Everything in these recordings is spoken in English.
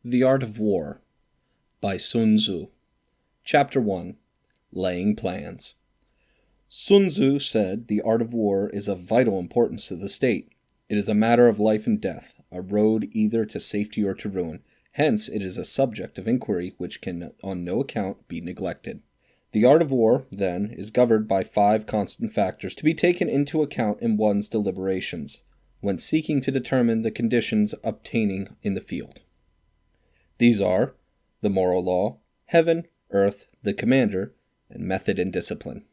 The Art of War by Sun Tzu. Chapter 1. Laying Plans. Sun Tzu said the art of war is of vital importance to the state. It is a matter of life and death, a road either to safety or to ruin. Hence, it is a subject of inquiry which can on no account be neglected. The art of war, then, is governed by 5 constant factors to be taken into account in one's deliberations, when seeking to determine the conditions obtaining in the field. These are the moral law, heaven, earth, the commander, and method and discipline.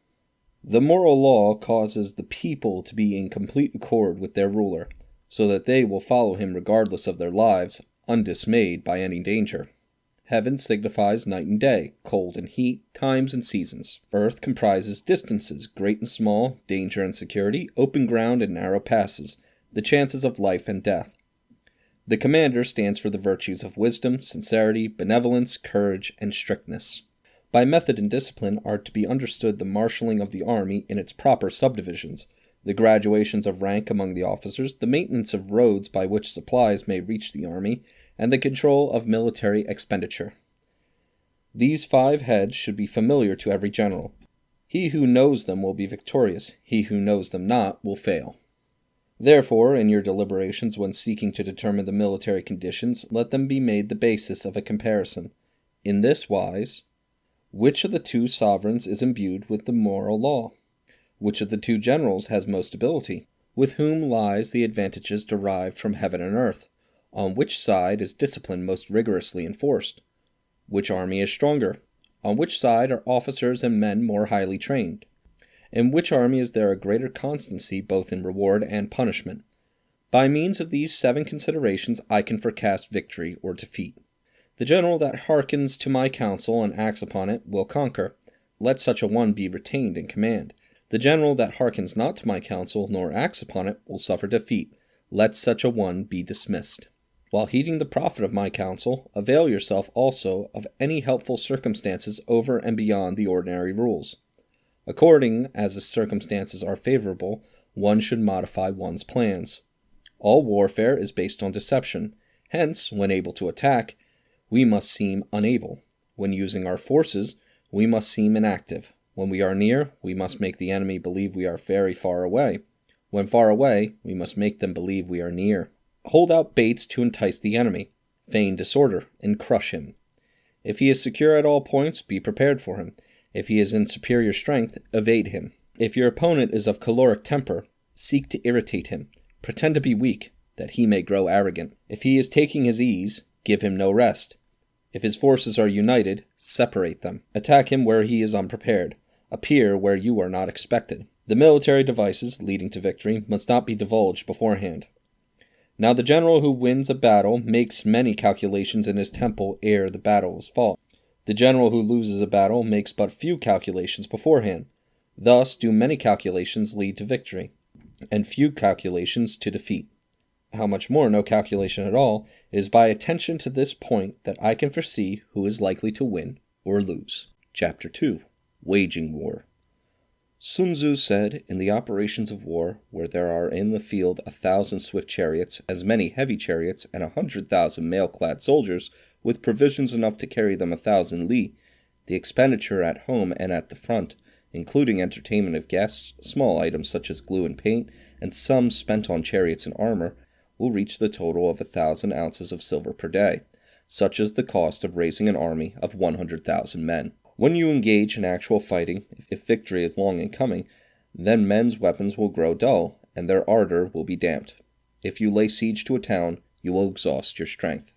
The moral law causes the people to be in complete accord with their ruler, so that they will follow him regardless of their lives, undismayed by any danger. Heaven signifies night and day, cold and heat, times and seasons. Earth comprises distances, great and small, danger and security, open ground and narrow passes, the chances of life and death. The commander stands for the virtues of wisdom, sincerity, benevolence, courage, and strictness. By method and discipline are to be understood the marshalling of the army in its proper subdivisions, the graduations of rank among the officers, the maintenance of roads by which supplies may reach the army, and the control of military expenditure. These 5 heads should be familiar to every general. He who knows them will be victorious, he who knows them not will fail. Therefore, in your deliberations when seeking to determine the military conditions, let them be made the basis of a comparison. In this wise, which of the 2 sovereigns is imbued with the moral law? Which of the 2 generals has most ability? With whom lies the advantages derived from heaven and earth? On which side is discipline most rigorously enforced? Which army is stronger? On which side are officers and men more highly trained? In which army is there a greater constancy both in reward and punishment? By means of these 7 considerations I can forecast victory or defeat. The general that hearkens to my counsel and acts upon it will conquer. Let such a one be retained in command. The general that hearkens not to my counsel nor acts upon it will suffer defeat. Let such a one be dismissed. While heeding the profit of my counsel, avail yourself also of any helpful circumstances over and beyond the ordinary rules. According as the circumstances are favorable, one should modify one's plans. All warfare is based on deception. Hence, when able to attack, we must seem unable. When using our forces, we must seem inactive. When we are near, we must make the enemy believe we are very far away. When far away, we must make them believe we are near. Hold out baits to entice the enemy. Feign disorder, and crush him. If he is secure at all points, be prepared for him. If he is in superior strength, evade him. If your opponent is of choleric temper, seek to irritate him. Pretend to be weak, that he may grow arrogant. If he is taking his ease, give him no rest. If his forces are united, separate them. Attack him where he is unprepared. Appear where you are not expected. The military devices leading to victory must not be divulged beforehand. Now the general who wins a battle makes many calculations in his temple ere the battle is fought. The general who loses a battle makes but few calculations beforehand. Thus do many calculations lead to victory, and few calculations to defeat. How much more no calculation at all, it is by attention to this point that I can foresee who is likely to win or lose. Chapter 2. Waging War. Sun Tzu said, in the operations of war, where there are in the field 1,000 swift chariots, as many heavy chariots, and 100,000 mail-clad soldiers, with provisions enough to carry them 1,000 li, the expenditure at home and at the front, including entertainment of guests, small items such as glue and paint, and sums spent on chariots and armor, will reach the total of 1,000 ounces of silver per day. Such is the cost of raising an army of 100,000 men. When you engage in actual fighting, if victory is long in coming, then men's weapons will grow dull, and their ardor will be damped. If you lay siege to a town, you will exhaust your strength.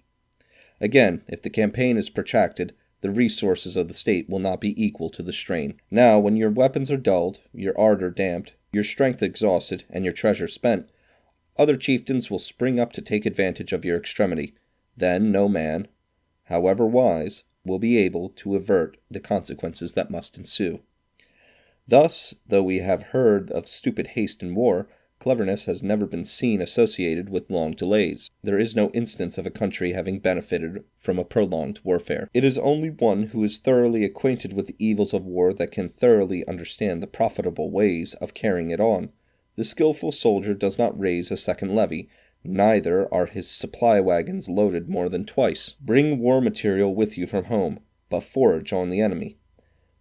Again, if the campaign is protracted, the resources of the state will not be equal to the strain. Now, when your weapons are dulled, your ardor damped, your strength exhausted, and your treasure spent, other chieftains will spring up to take advantage of your extremity. Then no man, however wise, will be able to avert the consequences that must ensue. Thus, though we have heard of stupid haste in war, cleverness has never been seen associated with long delays. There is no instance of a country having benefited from a prolonged warfare. It is only one who is thoroughly acquainted with the evils of war that can thoroughly understand the profitable ways of carrying it on. The skillful soldier does not raise a second levy, neither are his supply wagons loaded more than twice. Bring war material with you from home, but forage on the enemy.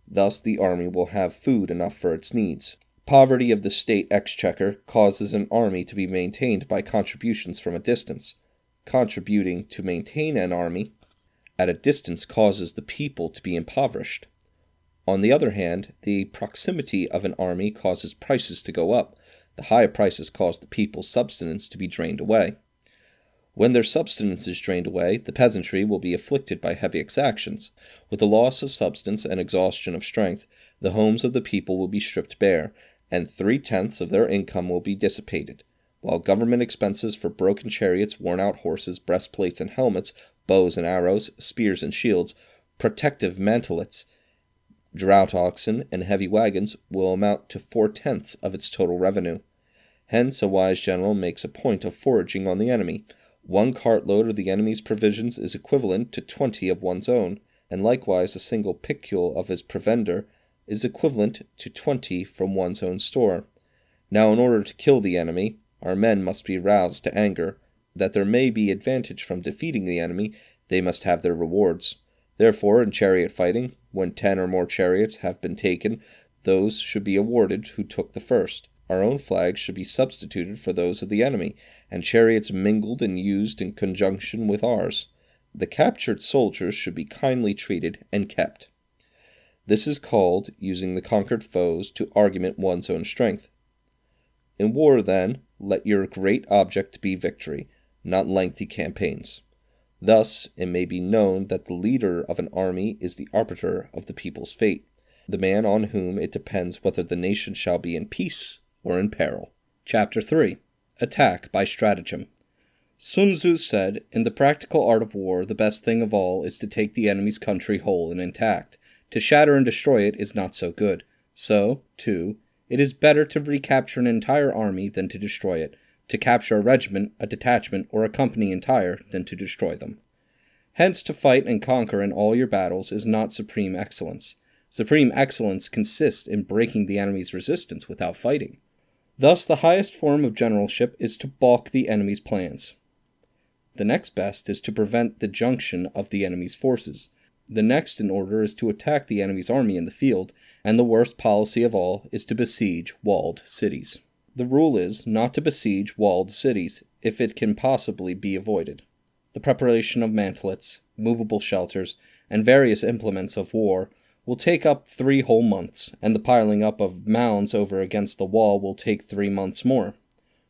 Thus the army will have food enough for its needs. Poverty of the state exchequer causes an army to be maintained by contributions from a distance. Contributing to maintain an army at a distance causes the people to be impoverished. On the other hand, the proximity of an army causes prices to go up. The higher prices cause the people's subsistence to be drained away. When their subsistence is drained away, the peasantry will be afflicted by heavy exactions. With the loss of substance and exhaustion of strength, the homes of the people will be stripped bare, and 3/10 of their income will be dissipated, while government expenses for broken chariots, worn-out horses, breastplates and helmets, bows and arrows, spears and shields, protective mantelets, drought oxen, and heavy wagons will amount to 4/10 of its total revenue. Hence a wise general makes a point of foraging on the enemy. 1 cartload of the enemy's provisions is equivalent to 20 of one's own, and likewise a single picule of his provender is equivalent to 20 from one's own store. Now in order to kill the enemy, our men must be roused to anger. That there may be advantage from defeating the enemy, they must have their rewards. Therefore, in chariot fighting, when 10 or more chariots have been taken, those should be awarded who took the first. Our own flags should be substituted for those of the enemy, and chariots mingled and used in conjunction with ours. The captured soldiers should be kindly treated and kept. This is called using the conquered foes to augment one's own strength. In war, then, let your great object be victory, not lengthy campaigns. Thus it may be known that the leader of an army is the arbiter of the people's fate, the man on whom it depends whether the nation shall be in peace or in peril. Chapter 3. Attack by Stratagem. Sun Tzu said, "In the practical art of war, the best thing of all is to take the enemy's country whole and intact. To shatter and destroy it is not so good. So, too, it is better to recapture an entire army than to destroy it, to capture a regiment, a detachment, or a company entire than to destroy them. Hence, to fight and conquer in all your battles is not supreme excellence. Supreme excellence consists in breaking the enemy's resistance without fighting. Thus, the highest form of generalship is to balk the enemy's plans. The next best is to prevent the junction of the enemy's forces. The next in order is to attack the enemy's army in the field, and the worst policy of all is to besiege walled cities. The rule is not to besiege walled cities, if it can possibly be avoided. The preparation of mantlets, movable shelters, and various implements of war will take up 3 whole months, and the piling up of mounds over against the wall will take 3 months more.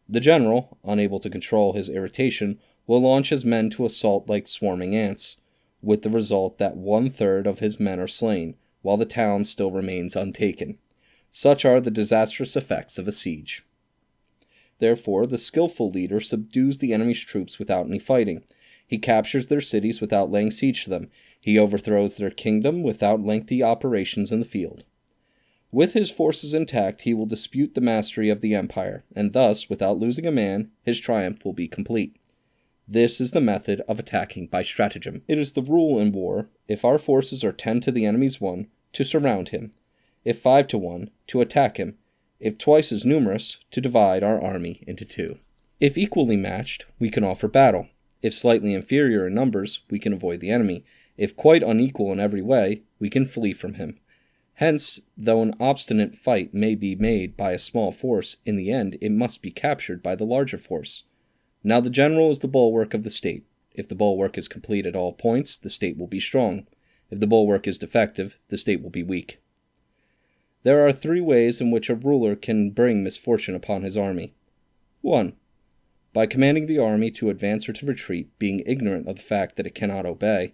The general, unable to control his irritation, will launch his men to assault like swarming ants, with the result that 1/3 of his men are slain, while the town still remains untaken. Such are the disastrous effects of a siege. Therefore, the skillful leader subdues the enemy's troops without any fighting. He captures their cities without laying siege to them. He overthrows their kingdom without lengthy operations in the field. With his forces intact, he will dispute the mastery of the empire, and thus, without losing a man, his triumph will be complete. This is the method of attacking by stratagem. It is the rule in war, if our forces are 10 to the enemy's 1, to surround him; if 5 to 1, to attack him; if twice as numerous, to divide our army into 2. If equally matched, we can offer battle; if slightly inferior in numbers, we can avoid the enemy; if quite unequal in every way, we can flee from him. Hence, though an obstinate fight may be made by a small force, in the end it must be captured by the larger force. Now the general is the bulwark of the state. If the bulwark is complete at all points, the state will be strong. If the bulwark is defective, the state will be weak. There are 3 ways in which a ruler can bring misfortune upon his army. 1. By commanding the army to advance or to retreat, being ignorant of the fact that it cannot obey.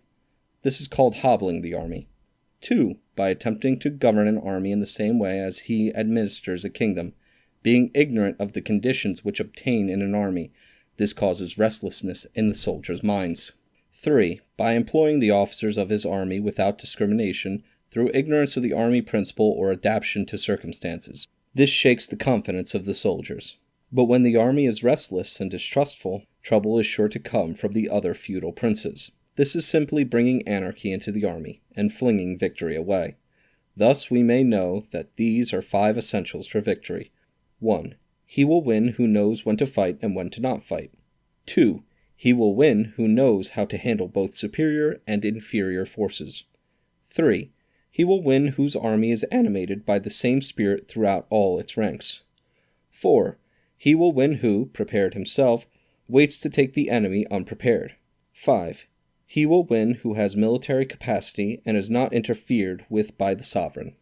This is called hobbling the army. 2. By attempting to govern an army in the same way as he administers a kingdom, being ignorant of the conditions which obtain in an army. This causes restlessness in the soldiers' minds. 3. By employing the officers of his army without discrimination, through ignorance of the army principle or adaptation to circumstances. This shakes the confidence of the soldiers. But when the army is restless and distrustful, trouble is sure to come from the other feudal princes. This is simply bringing anarchy into the army, and flinging victory away. Thus we may know that these are 5 essentials for victory. 1. He will win who knows when to fight and when to not fight. 2. He will win who knows how to handle both superior and inferior forces. 3. He will win whose army is animated by the same spirit throughout all its ranks. 4. He will win who, prepared himself, waits to take the enemy unprepared. 5. He will win who has military capacity and is not interfered with by the sovereign.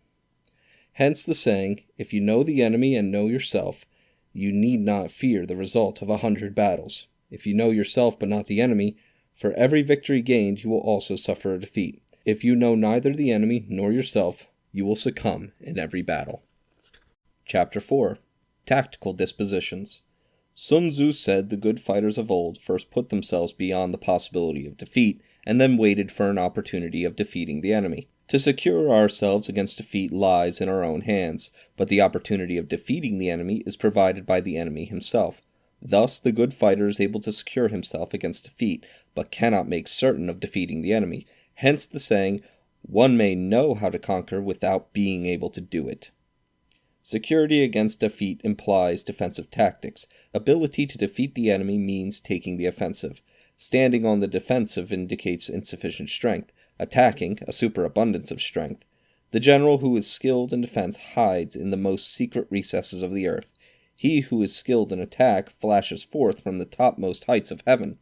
Hence the saying, if you know the enemy and know yourself, you need not fear the result of 100 battles. If you know yourself but not the enemy, for every victory gained you will also suffer a defeat. If you know neither the enemy nor yourself, you will succumb in every battle. Chapter 4. Tactical Dispositions. Sun Tzu said the good fighters of old first put themselves beyond the possibility of defeat, and then waited for an opportunity of defeating the enemy. To secure ourselves against defeat lies in our own hands, but the opportunity of defeating the enemy is provided by the enemy himself. Thus the good fighter is able to secure himself against defeat, but cannot make certain of defeating the enemy. Hence the saying, one may know how to conquer without being able to do it. Security against defeat implies defensive tactics. Ability to defeat the enemy means taking the offensive. Standing on the defensive indicates insufficient strength. Attacking, a superabundance of strength. The general who is skilled in defense hides in the most secret recesses of the earth. He who is skilled in attack flashes forth from the topmost heights of heaven.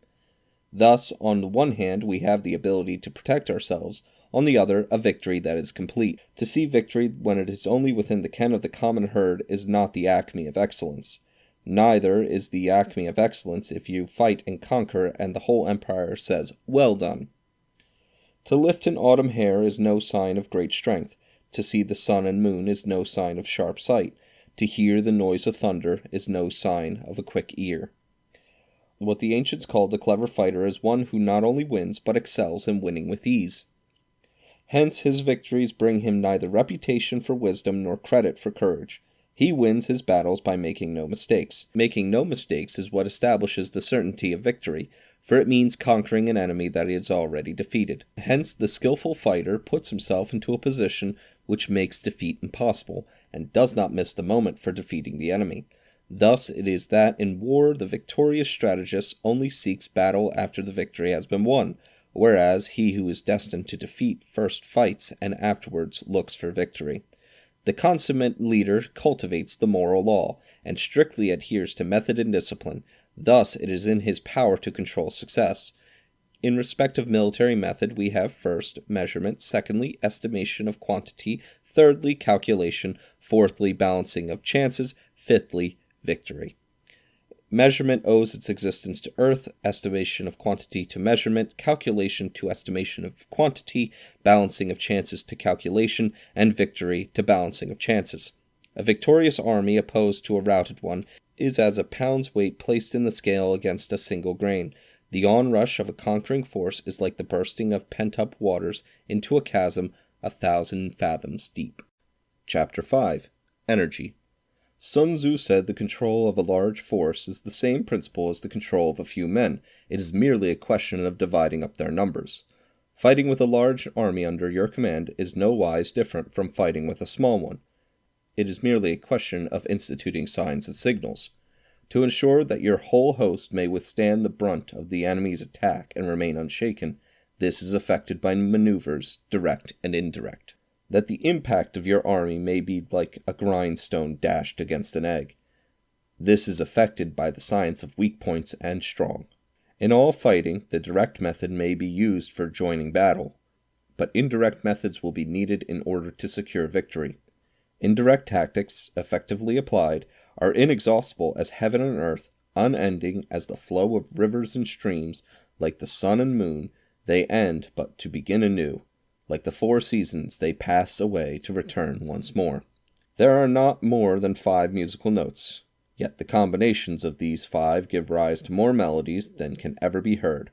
Thus, on the one hand, we have the ability to protect ourselves, on the other, a victory that is complete. To see victory when it is only within the ken of the common herd is not the acme of excellence. Neither is the acme of excellence if you fight and conquer and the whole empire says, "Well done." To lift an autumn hair is no sign of great strength. To see the sun and moon is no sign of sharp sight. To hear the noise of thunder is no sign of a quick ear. What the ancients called a clever fighter is one who not only wins but excels in winning with ease. Hence his victories bring him neither reputation for wisdom nor credit for courage. He wins his battles by making no mistakes. Making no mistakes is what establishes the certainty of victory, for it means conquering an enemy that he has already defeated. Hence the skillful fighter puts himself into a position which makes defeat impossible, and does not miss the moment for defeating the enemy. Thus it is that in war the victorious strategist only seeks battle after the victory has been won, whereas he who is destined to defeat first fights and afterwards looks for victory. The consummate leader cultivates the moral law, and strictly adheres to method and discipline. Thus it is in his power to control success. In respect of military method, we have first, measurement, secondly, estimation of quantity, thirdly, calculation, fourthly, balancing of chances, fifthly, victory. Measurement owes its existence to earth, estimation of quantity to measurement, calculation to estimation of quantity, balancing of chances to calculation, and victory to balancing of chances. A victorious army opposed to a routed one is as a pound's weight placed in the scale against a single grain. The onrush of a conquering force is like the bursting of pent-up waters into a chasm 1,000 fathoms deep. Chapter 5. Energy. Sun Tzu said the control of a large force is the same principle as the control of a few men. It is merely a question of dividing up their numbers. Fighting with a large army under your command is no wise different from fighting with a small one. It is merely a question of instituting signs and signals. To ensure that your whole host may withstand the brunt of the enemy's attack and remain unshaken, this is effected by maneuvers, direct and indirect. That the impact of your army may be like a grindstone dashed against an egg. This is effected by the science of weak points and strong. In all fighting, the direct method may be used for joining battle, but indirect methods will be needed in order to secure victory. Indirect tactics, effectively applied, are inexhaustible as heaven and earth, unending as the flow of rivers and streams, like the sun and moon, they end but to begin anew. Like the 4 seasons, they pass away to return once more. There are not more than 5 musical notes, yet the combinations of these 5 give rise to more melodies than can ever be heard.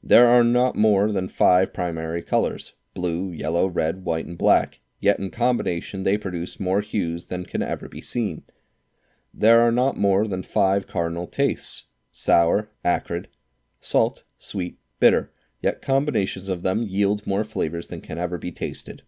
There are not more than 5 primary colors, blue, yellow, red, white, and black, yet in combination they produce more hues than can ever be seen. There are not more than 5 cardinal tastes, sour, acrid, salt, sweet, bitter, yet combinations of them yield more flavors than can ever be tasted.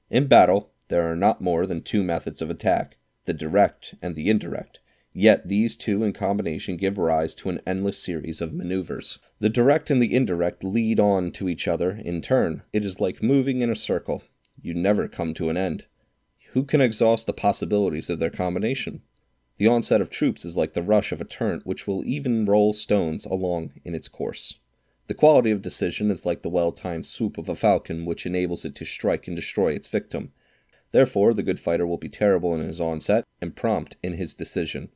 In battle, there are not more than 2 methods of attack, the direct and the indirect, Yet these two in combination give rise to an endless series of maneuvers. The direct and the indirect lead on to each other in turn. It is like moving in a circle. You never come to an end. Who can exhaust the possibilities of their combination? The onset of troops is like the rush of a torrent which will even roll stones along in its course. The quality of decision is like the well-timed swoop of a falcon which enables it to strike and destroy its victim. Therefore, the good fighter will be terrible in his onset and prompt in his decision.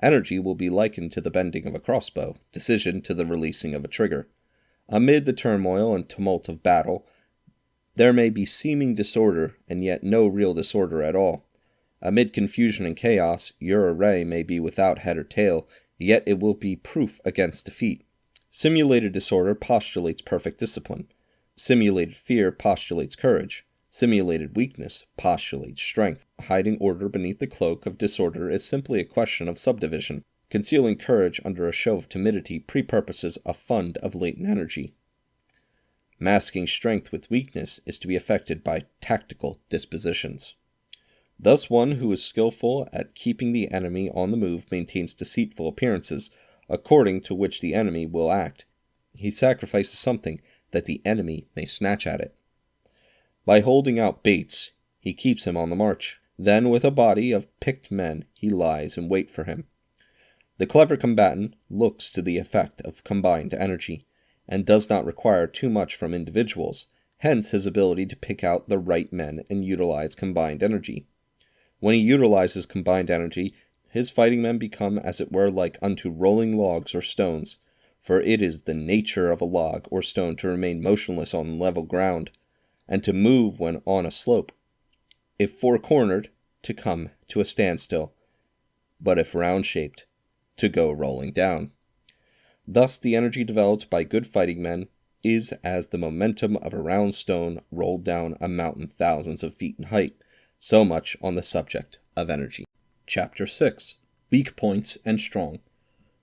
Energy will be likened to the bending of a crossbow, decision to the releasing of a trigger. Amid the turmoil and tumult of battle, there may be seeming disorder and yet no real disorder at all. Amid confusion and chaos, your array may be without head or tail, yet it will be proof against defeat. Simulated disorder postulates perfect discipline. Simulated fear postulates courage. Simulated weakness postulates strength. Hiding order beneath the cloak of disorder is simply a question of subdivision. Concealing courage under a show of timidity prepurposes a fund of latent energy. Masking strength with weakness is to be effected by tactical dispositions. Thus one who is skillful at keeping the enemy on the move maintains deceitful appearances, according to which the enemy will act. He sacrifices something that the enemy may snatch at it. By holding out baits, he keeps him on the march. Then with a body of picked men he lies in wait for him. The clever combatant looks to the effect of combined energy, and does not require too much from individuals, hence his ability to pick out the right men and utilize combined energy. When he utilizes combined energy, his fighting men become as it were like unto rolling logs or stones, for it is the nature of a log or stone to remain motionless on level ground, and to move when on a slope. If four-cornered, to come to a standstill, but if round-shaped, to go rolling down. Thus the energy developed by good fighting men is as the momentum of a round stone rolled down a mountain thousands of feet in height. So much on the subject of energy. Chapter 6. Weak Points and Strong.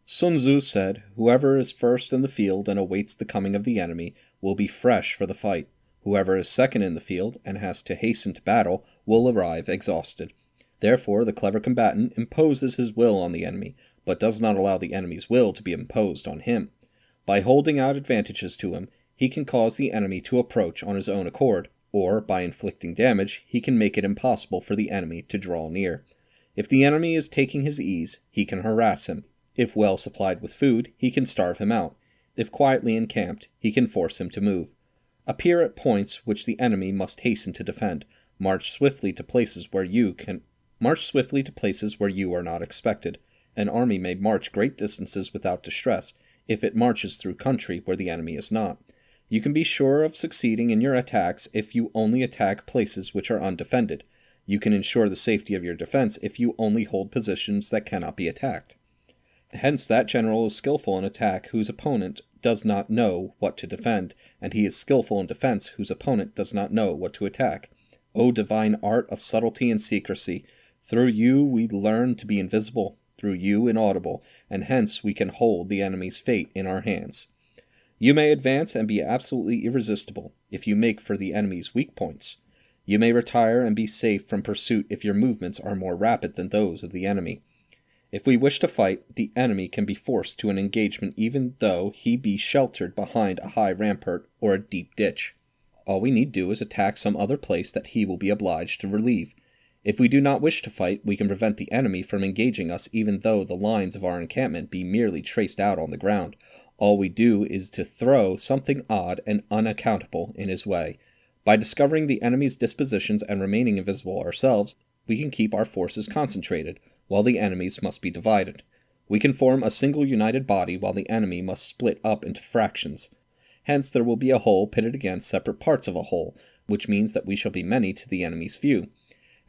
Sun Tzu said, "Whoever is first in the field and awaits the coming of the enemy will be fresh for the fight. Whoever is second in the field and has to hasten to battle will arrive exhausted." Therefore, the clever combatant imposes his will on the enemy, but does not allow the enemy's will to be imposed on him. By holding out advantages to him, he can cause the enemy to approach on his own accord, or, by inflicting damage, he can make it impossible for the enemy to draw near. If the enemy is taking his ease, he can harass him. If well supplied with food, he can starve him out. If quietly encamped, he can force him to move. Appear at points which the enemy must hasten to defend. March swiftly to places where you are not expected. An army may march great distances without distress, if it marches through country where the enemy is not. You can be sure of succeeding in your attacks if you only attack places which are undefended. You can ensure the safety of your defense if you only hold positions that cannot be attacked. Hence that general is skillful in attack whose opponent does not know what to defend, and he is skillful in defense whose opponent does not know what to attack. O divine art of subtlety and secrecy! Through you we learn to be invisible, through you inaudible, and hence we can hold the enemy's fate in our hands. You may advance and be absolutely irresistible if you make for the enemy's weak points. You may retire and be safe from pursuit if your movements are more rapid than those of the enemy. If we wish to fight, the enemy can be forced to an engagement even though he be sheltered behind a high rampart or a deep ditch. All we need do is attack some other place that he will be obliged to relieve. If we do not wish to fight, we can prevent the enemy from engaging us even though the lines of our encampment be merely traced out on the ground. All we do is to throw something odd and unaccountable in his way. By discovering the enemy's dispositions and remaining invisible ourselves, we can keep our forces concentrated, while the enemy's must be divided. We can form a single united body while the enemy must split up into fractions. Hence there will be a whole pitted against separate parts of a whole, which means that we shall be many to the enemy's few.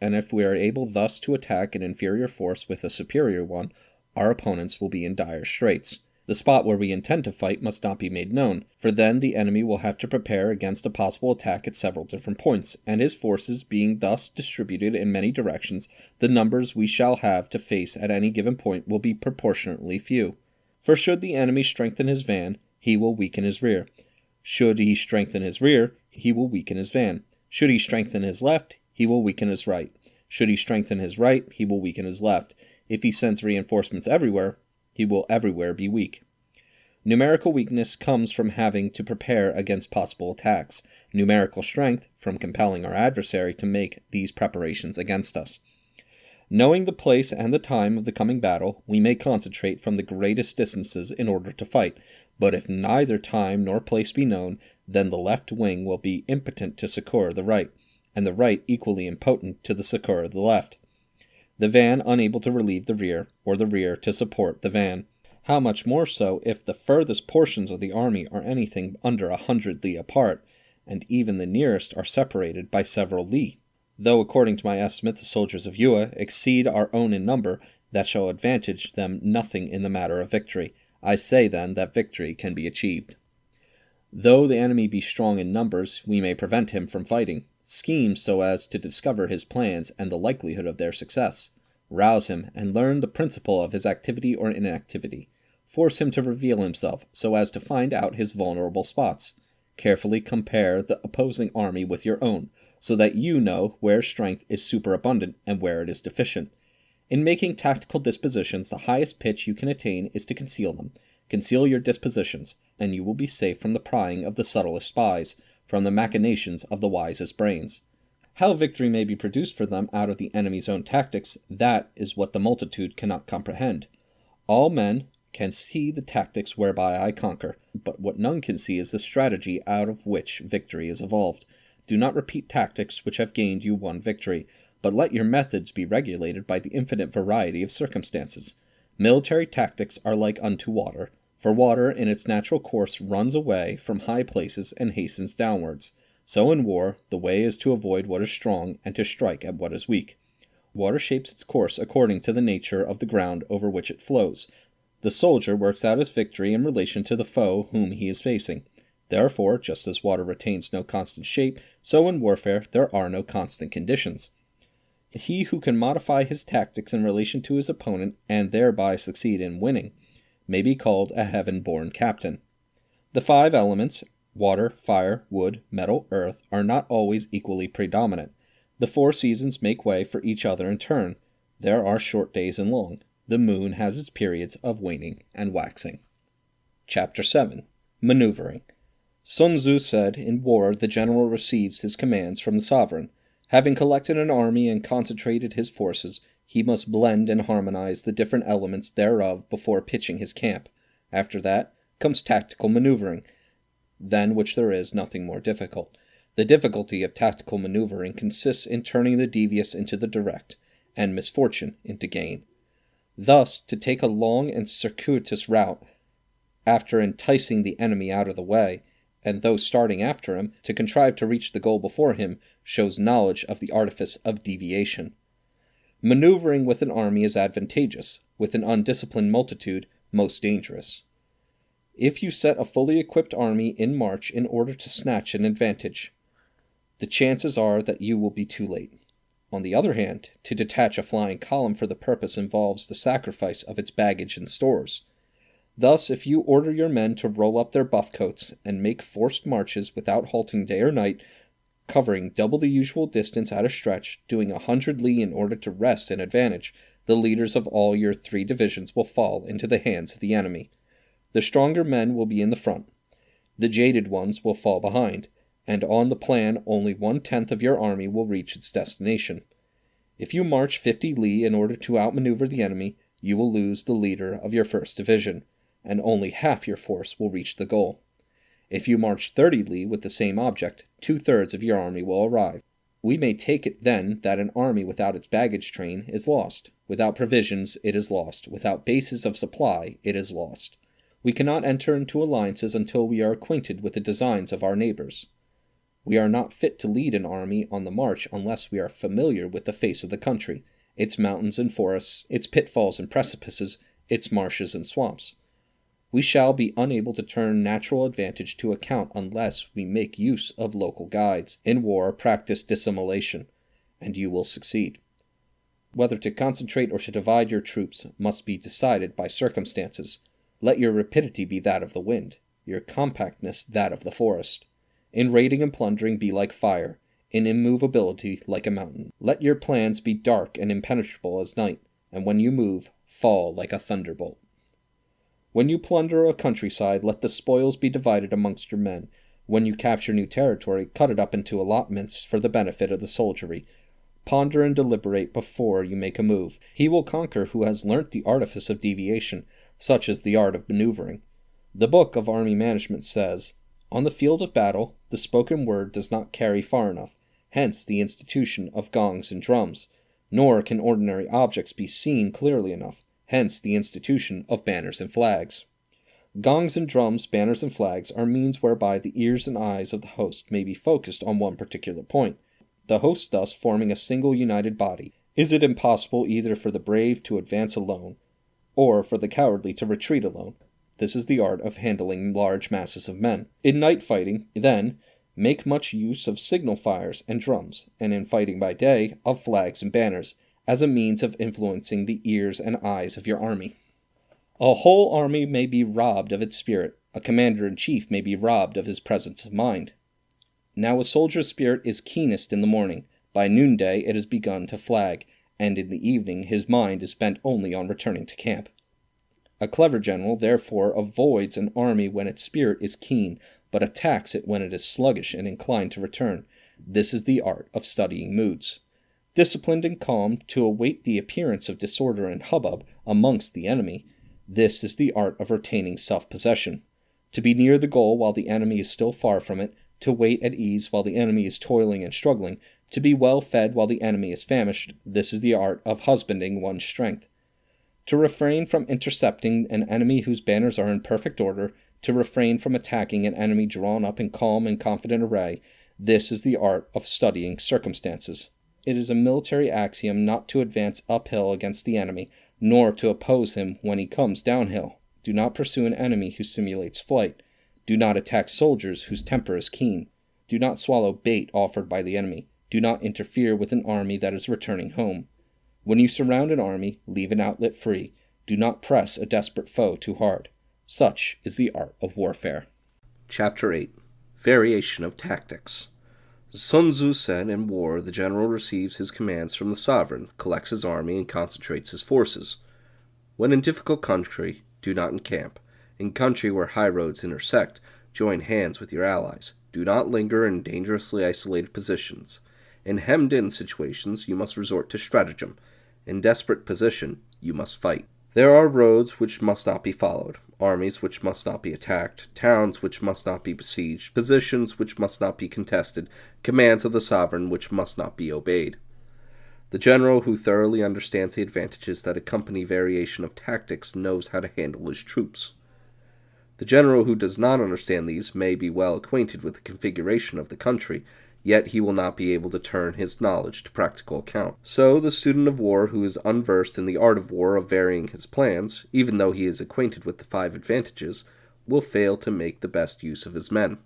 And if we are able thus to attack an inferior force with a superior one, our opponents will be in dire straits. The spot where we intend to fight must not be made known, for then the enemy will have to prepare against a possible attack at several different points, and his forces being thus distributed in many directions, the numbers we shall have to face at any given point will be proportionately few. For should the enemy strengthen his van, he will weaken his rear. Should he strengthen his rear, he will weaken his van. Should he strengthen his left, he will weaken his right. Should he strengthen his right, he will weaken his left. If he sends reinforcements everywhere, he will everywhere be weak. Numerical weakness comes from having to prepare against possible attacks. Numerical strength from compelling our adversary to make these preparations against us. Knowing the place and the time of the coming battle, we may concentrate from the greatest distances in order to fight, but if neither time nor place be known, then the left wing will be impotent to succor the right, and the right equally impotent to the succor of the left. The van unable to relieve the rear, or the rear to support the van. How much more so if the furthest portions of the army are anything under 100 li apart, and even the nearest are separated by several li. Though according to my estimate the soldiers of Yue exceed our own in number, that shall advantage them nothing in the matter of victory. I say then that victory can be achieved. Though the enemy be strong in numbers, we may prevent him from fighting. Scheme so as to discover his plans and the likelihood of their success. Rouse him, and learn the principle of his activity or inactivity. Force him to reveal himself, so as to find out his vulnerable spots. Carefully compare the opposing army with your own, so that you know where strength is superabundant and where it is deficient. In making tactical dispositions, the highest pitch you can attain is to conceal them. Conceal your dispositions, and you will be safe from the prying of the subtlest spies, from the machinations of the wisest brains. How victory may be produced for them out of the enemy's own tactics, that is what the multitude cannot comprehend. All men can see the tactics whereby I conquer, but what none can see is the strategy out of which victory is evolved. Do not repeat tactics which have gained you one victory, but let your methods be regulated by the infinite variety of circumstances. Military tactics are like unto water, for water in its natural course runs away from high places and hastens downwards. So in war, the way is to avoid what is strong and to strike at what is weak. Water shapes its course according to the nature of the ground over which it flows. The soldier works out his victory in relation to the foe whom he is facing. Therefore, just as water retains no constant shape, so in warfare there are no constant conditions. He who can modify his tactics in relation to his opponent, and thereby succeed in winning, may be called a heaven-born captain. The 5 elements, water, fire, wood, metal, earth, are not always equally predominant. The 4 seasons make way for each other in turn. There are short days and long. The moon has its periods of waning and waxing. Chapter 7. Maneuvering. Sun Tzu said, in war the general receives his commands from the sovereign. Having collected an army and concentrated his forces, he must blend and harmonize the different elements thereof before pitching his camp. After that comes tactical maneuvering, than which there is nothing more difficult. The difficulty of tactical maneuvering consists in turning the devious into the direct, and misfortune into gain. Thus, to take a long and circuitous route, after enticing the enemy out of the way, and though starting after him, to contrive to reach the goal before him, shows knowledge of the artifice of deviation. Maneuvering with an army is advantageous, with an undisciplined multitude most dangerous. If you set a fully equipped army in march in order to snatch an advantage, the chances are that you will be too late. On the other hand, to detach a flying column for the purpose involves the sacrifice of its baggage and stores. Thus, if you order your men to roll up their buff coats and make forced marches without halting day or night, covering double the usual distance at a stretch, doing 100 li in order to wrest an advantage, the leaders of all your 3 divisions will fall into the hands of the enemy. The stronger men will be in the front. The jaded ones will fall behind, and on the plan only 1/10 of your army will reach its destination. If you march 50 li in order to outmaneuver the enemy, you will lose the leader of your 1st division, and only half your force will reach the goal. If you march 30 li with the same object, 2/3 of your army will arrive. We may take it then that an army without its baggage train is lost. Without provisions it is lost. Without bases of supply it is lost. We cannot enter into alliances until we are acquainted with the designs of our neighbors. We are not fit to lead an army on the march unless we are familiar with the face of the country, its mountains and forests, its pitfalls and precipices, its marshes and swamps. We shall be unable to turn natural advantage to account unless we make use of local guides. In war, practice dissimulation, and you will succeed. Whether to concentrate or to divide your troops must be decided by circumstances. Let your rapidity be that of the wind, your compactness that of the forest. In raiding and plundering be like fire, in immovability like a mountain. Let your plans be dark and impenetrable as night. and when you move, fall like a thunderbolt. When you plunder a countryside, let the spoils be divided amongst your men. When you capture new territory, cut it up into allotments for the benefit of the soldiery. Ponder and deliberate before you make a move. He will conquer who has learnt the artifice of deviation, such as the art of maneuvering. The Book of Army Management says, "On the field of battle, the spoken word does not carry far enough, hence the institution of gongs and drums, nor can ordinary objects be seen clearly enough, hence the institution of banners and flags." Gongs and drums, banners and flags are means whereby the ears and eyes of the host may be focused on one particular point, the host thus forming a single united body. Is it impossible either for the brave to advance alone, or for the cowardly to retreat alone? This is the art of handling large masses of men. In night fighting, then, make much use of signal fires and drums, and in fighting by day, of flags and banners, as a means of influencing the ears and eyes of your army. A whole army may be robbed of its spirit. A commander-in-chief may be robbed of his presence of mind. Now a soldier's spirit is keenest in the morning. By noonday it has begun to flag, and in the evening his mind is bent only on returning to camp. A clever general, therefore, avoids an army when its spirit is keen, but attacks it when it is sluggish and inclined to return. This is the art of studying moods. Disciplined and calm, to await the appearance of disorder and hubbub amongst the enemy. This is the art of retaining self-possession. To be near the goal while the enemy is still far from it, to wait at ease while the enemy is toiling and struggling, to be well fed while the enemy is famished, this is the art of husbanding one's strength. To refrain from intercepting an enemy whose banners are in perfect order, to refrain from attacking an enemy drawn up in calm and confident array, this is the art of studying circumstances. It is a military axiom not to advance uphill against the enemy, nor to oppose him when he comes downhill. Do not pursue an enemy who simulates flight. Do not attack soldiers whose temper is keen. Do not swallow bait offered by the enemy. Do not interfere with an army that is returning home. When you surround an army, leave an outlet free. Do not press a desperate foe too hard. Such is the art of warfare. Chapter 8. Variation of Tactics. Sun Tzu said, in war, the general receives his commands from the sovereign, collects his army, and concentrates his forces. When in difficult country, do not encamp. In country where high roads intersect, join hands with your allies. Do not linger in dangerously isolated positions. In hemmed-in situations, you must resort to stratagem. In desperate position, you must fight. There are roads which must not be followed, armies which must not be attacked, towns which must not be besieged, positions which must not be contested, commands of the sovereign which must not be obeyed. The general who thoroughly understands the advantages that accompany variation of tactics knows how to handle his troops. The general who does not understand these may be well acquainted with the configuration of the country, yet he will not be able to turn his knowledge to practical account. So the student of war who is unversed in the art of war of varying his plans, even though he is acquainted with the 5 advantages, will fail to make the best use of his men.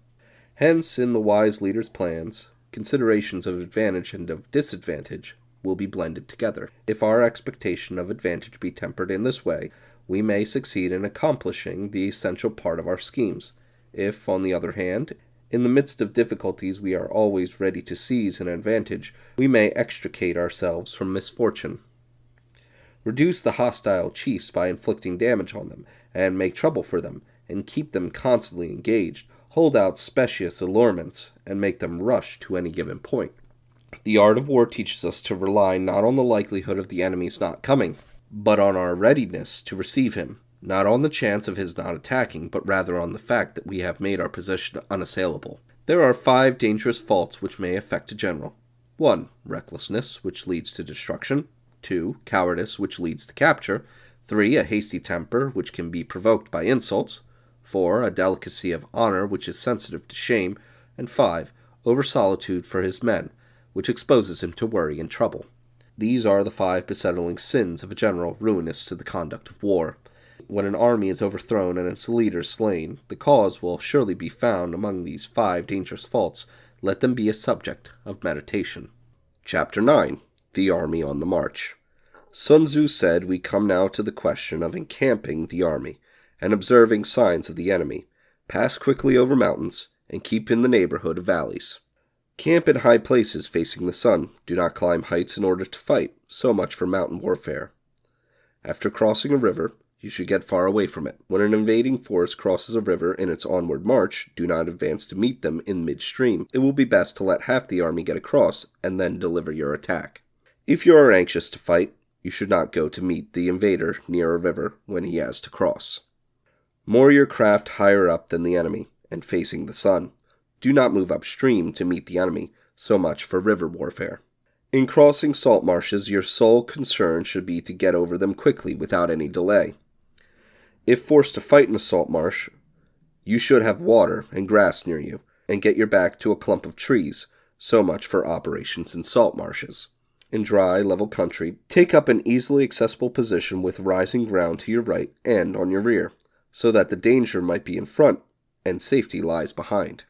Hence, in the wise leader's plans, considerations of advantage and of disadvantage will be blended together. If our expectation of advantage be tempered in this way, we may succeed in accomplishing the essential part of our schemes. If, on the other hand, in the midst of difficulties we are always ready to seize an advantage, we may extricate ourselves from misfortune. Reduce the hostile chiefs by inflicting damage on them, and make trouble for them, and keep them constantly engaged. Hold out specious allurements, and make them rush to any given point. The art of war teaches us to rely not on the likelihood of the enemy's not coming, but on our readiness to receive him. Not on the chance of his not attacking, but rather on the fact that we have made our position unassailable. There are 5 dangerous faults which may affect a general. 1. Recklessness, which leads to destruction. 2. Cowardice, which leads to capture. 3. A hasty temper, which can be provoked by insults. 4. A delicacy of honor, which is sensitive to shame. And 5. Over-solitude for his men, which exposes him to worry and trouble. These are the 5 besettling sins of a general ruinous to the conduct of war. When an army is overthrown and its leader slain, the cause will surely be found among these 5 dangerous faults. Let them be a subject of meditation. Chapter 9. The Army on the March. Sun Tzu said, we come now to the question of encamping the army, and observing signs of the enemy. Pass quickly over mountains, and keep in the neighborhood of valleys. Camp in high places facing the sun. Do not climb heights in order to fight. So much for mountain warfare. After crossing a river, you should get far away from it. When an invading force crosses a river in its onward march, do not advance to meet them in midstream. It will be best to let half the army get across and then deliver your attack. If you are anxious to fight, you should not go to meet the invader near a river when he has to cross. Moor your craft higher up than the enemy and facing the sun. Do not move upstream to meet the enemy, so much for river warfare. In crossing salt marshes, your sole concern should be to get over them quickly without any delay. If forced to fight in a salt marsh, you should have water and grass near you, and get your back to a clump of trees, so much for operations in salt marshes. In dry, level country, take up an easily accessible position with rising ground to your right and on your rear, so that the danger might be in front and safety lies behind.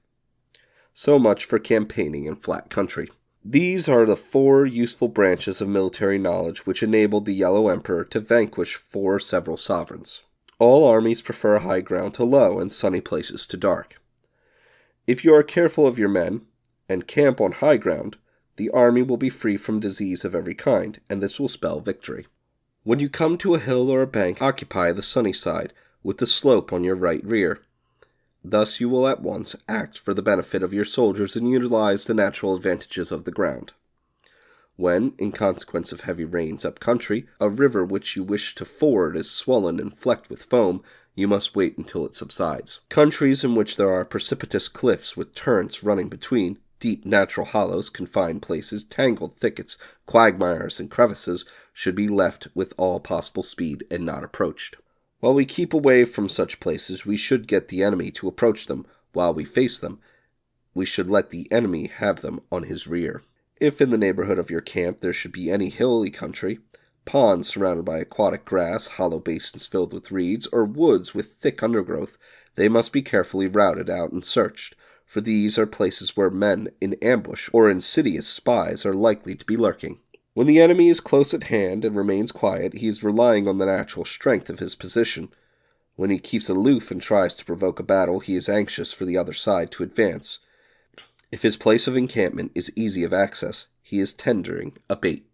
So much for campaigning in flat country. These are the 4 useful branches of military knowledge which enabled the Yellow Emperor to vanquish 4 several sovereigns. All armies prefer high ground to low and sunny places to dark. If you are careful of your men and camp on high ground, the army will be free from disease of every kind, and this will spell victory. When you come to a hill or a bank, occupy the sunny side, with the slope on your right rear. Thus you will at once act for the benefit of your soldiers and utilize the natural advantages of the ground. When, in consequence of heavy rains up country, a river which you wish to ford is swollen and flecked with foam, you must wait until it subsides. Countries in which there are precipitous cliffs with torrents running between, deep natural hollows, confined places, tangled thickets, quagmires, and crevices should be left with all possible speed and not approached. While we keep away from such places, we should get the enemy to approach them. While we face them, we should let the enemy have them on his rear. If in the neighborhood of your camp there should be any hilly country, ponds surrounded by aquatic grass, hollow basins filled with reeds, or woods with thick undergrowth, they must be carefully routed out and searched, for these are places where men in ambush or insidious spies are likely to be lurking. When the enemy is close at hand and remains quiet, he is relying on the natural strength of his position. When he keeps aloof and tries to provoke a battle, he is anxious for the other side to advance. If his place of encampment is easy of access, he is tendering a bait.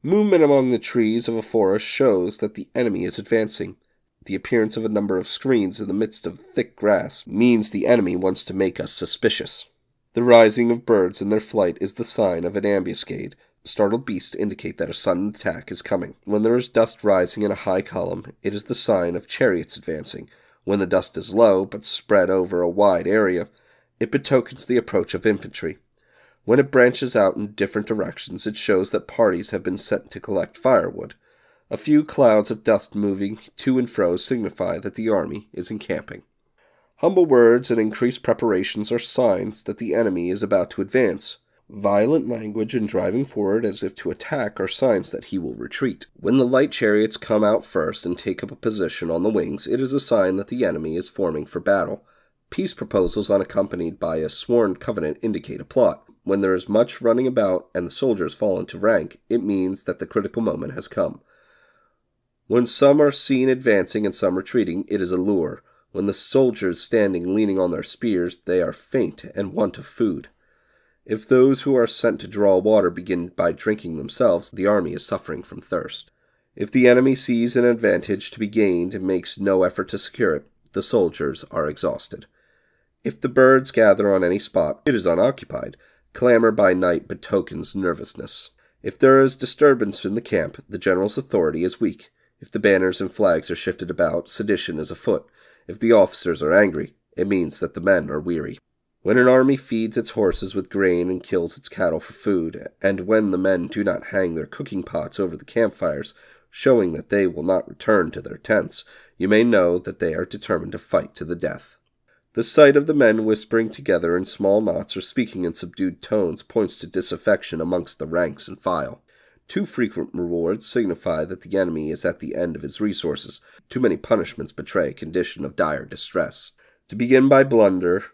Movement among the trees of a forest shows that the enemy is advancing. The appearance of a number of screens in the midst of thick grass means the enemy wants to make us suspicious. The rising of birds in their flight is the sign of an ambuscade. Startled beasts indicate that a sudden attack is coming. When there is dust rising in a high column, it is the sign of chariots advancing. When the dust is low, but spread over a wide area, it betokens the approach of infantry. When it branches out in different directions, it shows that parties have been sent to collect firewood. A few clouds of dust moving to and fro signify that the army is encamping. Humble words and increased preparations are signs that the enemy is about to advance. Violent language and driving forward as if to attack are signs that he will retreat. When the light chariots come out first and take up a position on the wings, it is a sign that the enemy is forming for battle. Peace proposals unaccompanied by a sworn covenant indicate a plot. When there is much running about and the soldiers fall into rank, it means that the critical moment has come. When some are seen advancing and some retreating, it is a lure. When the soldiers standing leaning on their spears, they are faint and want of food. If those who are sent to draw water begin by drinking themselves, the army is suffering from thirst. If the enemy sees an advantage to be gained and makes no effort to secure it, the soldiers are exhausted. If the birds gather on any spot, it is unoccupied. Clamor by night betokens nervousness. If there is disturbance in the camp, the general's authority is weak. If the banners and flags are shifted about, sedition is afoot. If the officers are angry, it means that the men are weary. When an army feeds its horses with grain and kills its cattle for food, and when the men do not hang their cooking pots over the campfires, showing that they will not return to their tents, you may know that they are determined to fight to the death. The sight of the men whispering together in small knots or speaking in subdued tones points to disaffection amongst the ranks and file. Too frequent rewards signify that the enemy is at the end of his resources. Too many punishments betray a condition of dire distress. To begin by blunder,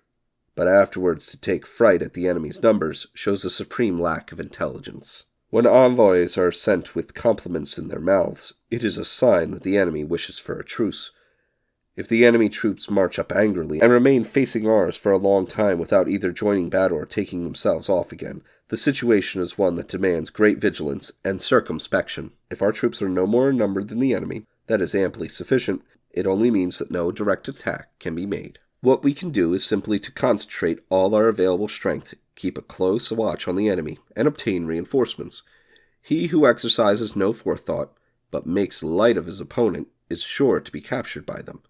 but afterwards to take fright at the enemy's numbers, shows a supreme lack of intelligence. When envoys are sent with compliments in their mouths, it is a sign that the enemy wishes for a truce. If the enemy troops march up angrily and remain facing ours for a long time without either joining battle or taking themselves off again, the situation is one that demands great vigilance and circumspection. If our troops are no more in number than the enemy, That is amply sufficient. It only means that no direct attack can be made. What we can do is simply to concentrate all our available strength, keep a close watch on the enemy, and obtain reinforcements. He who exercises no forethought, but makes light of his opponent, is sure to be captured by them.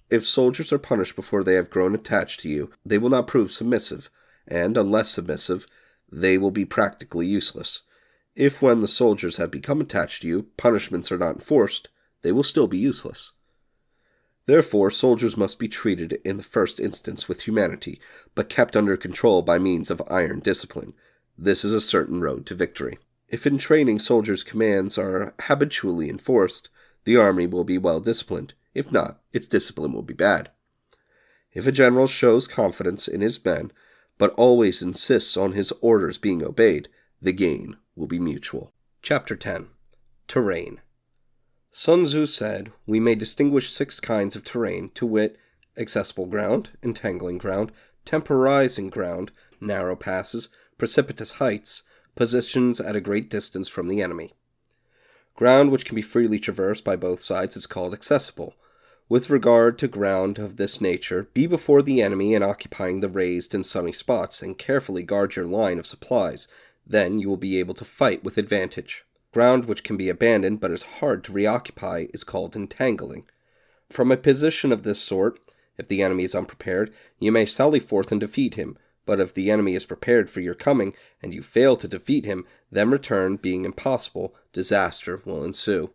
If soldiers are punished before they have grown attached to you, they will not prove submissive, and, unless submissive, they will be practically useless. If when the soldiers have become attached to you, punishments are not enforced, they will still be useless. Therefore, soldiers must be treated in the first instance with humanity, but kept under control by means of iron discipline. This is a certain road to victory. If in training soldiers' commands are habitually enforced, the army will be well disciplined. If not, its discipline will be bad. If a general shows confidence in his men, but always insists on his orders being obeyed, the gain will be mutual. Chapter 10. Terrain. Sun Tzu said, "We may distinguish 6 kinds of terrain, to wit, accessible ground, entangling ground, temporizing ground, narrow passes, precipitous heights, positions at a great distance from the enemy. Ground which can be freely traversed by both sides is called accessible. With regard to ground of this nature, be before the enemy in occupying the raised and sunny spots, and carefully guard your line of supplies. Then you will be able to fight with advantage. Ground which can be abandoned but is hard to reoccupy is called entangling. From a position of this sort, if the enemy is unprepared, you may sally forth and defeat him, but if the enemy is prepared for your coming, and you fail to defeat him, then return being impossible, disaster will ensue.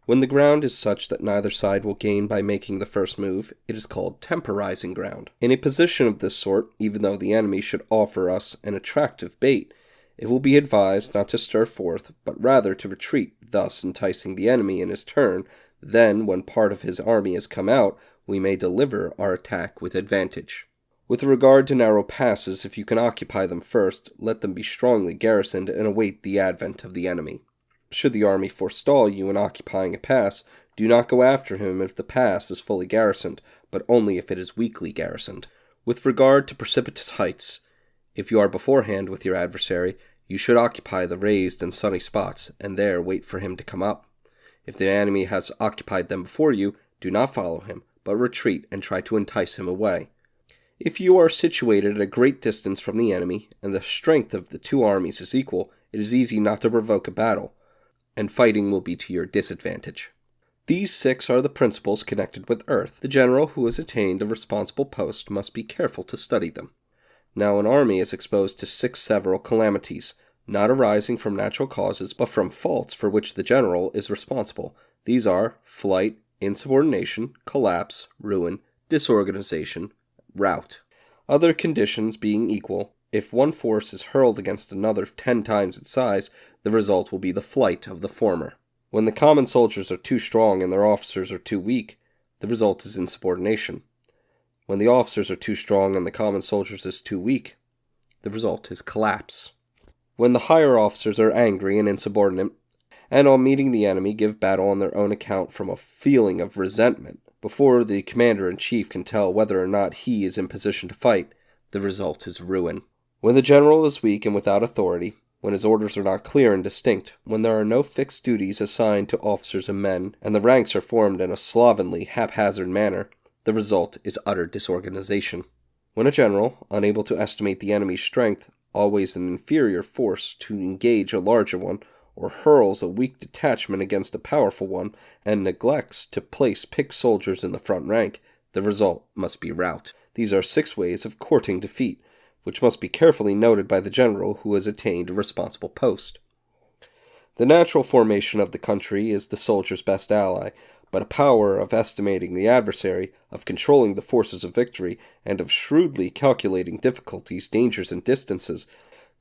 When the ground is such that neither side will gain by making the first move, it is called temporizing ground. In a position of this sort, even though the enemy should offer us an attractive bait, it will be advised not to stir forth, but rather to retreat, thus enticing the enemy in his turn. Then, when part of his army has come out, we may deliver our attack with advantage. With regard to narrow passes, if you can occupy them first, let them be strongly garrisoned and await the advent of the enemy. Should the army forestall you in occupying a pass, do not go after him if the pass is fully garrisoned, but only if it is weakly garrisoned. With regard to precipitous heights, if you are beforehand with your adversary, you should occupy the raised and sunny spots, and there wait for him to come up. If the enemy has occupied them before you, do not follow him, but retreat and try to entice him away. If you are situated at a great distance from the enemy, and the strength of the 2 armies is equal, it is easy not to provoke a battle, and fighting will be to your disadvantage. These 6 are the principles connected with earth. The general who has attained a responsible post must be careful to study them. Now an army is exposed to 6 several calamities, not arising from natural causes, but from faults for which the general is responsible. These are flight, insubordination, collapse, ruin, disorganization, rout. Other conditions being equal, if one force is hurled against another 10 times its size, the result will be the flight of the former. When the common soldiers are too strong and their officers are too weak, the result is insubordination. When the officers are too strong and the common soldiers is too weak, the result is collapse. When the higher officers are angry and insubordinate, and on meeting the enemy give battle on their own account from a feeling of resentment, before the commander-in-chief can tell whether or not he is in position to fight, the result is ruin. When the general is weak and without authority, when his orders are not clear and distinct, when there are no fixed duties assigned to officers and men, and the ranks are formed in a slovenly, haphazard manner, the result is utter disorganization. When a general, unable to estimate the enemy's strength, always an inferior force to engage a larger one, or hurls a weak detachment against a powerful one, and neglects to place picked soldiers in the front rank, the result must be rout. These are 6 ways of courting defeat, which must be carefully noted by the general who has attained a responsible post. The natural formation of the country is the soldier's best ally, but a power of estimating the adversary, of controlling the forces of victory, and of shrewdly calculating difficulties, dangers, and distances,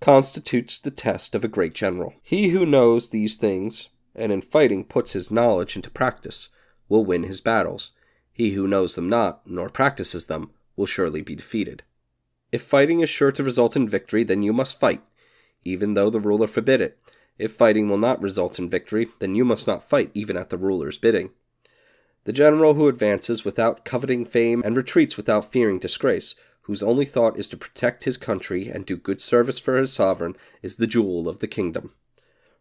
constitutes the test of a great general. He who knows these things, and in fighting puts his knowledge into practice, will win his battles. He who knows them not, nor practices them, will surely be defeated. If fighting is sure to result in victory, then you must fight, even though the ruler forbid it. If fighting will not result in victory, then you must not fight even at the ruler's bidding. The general who advances without coveting fame and retreats without fearing disgrace, whose only thought is to protect his country and do good service for his sovereign, is the jewel of the kingdom.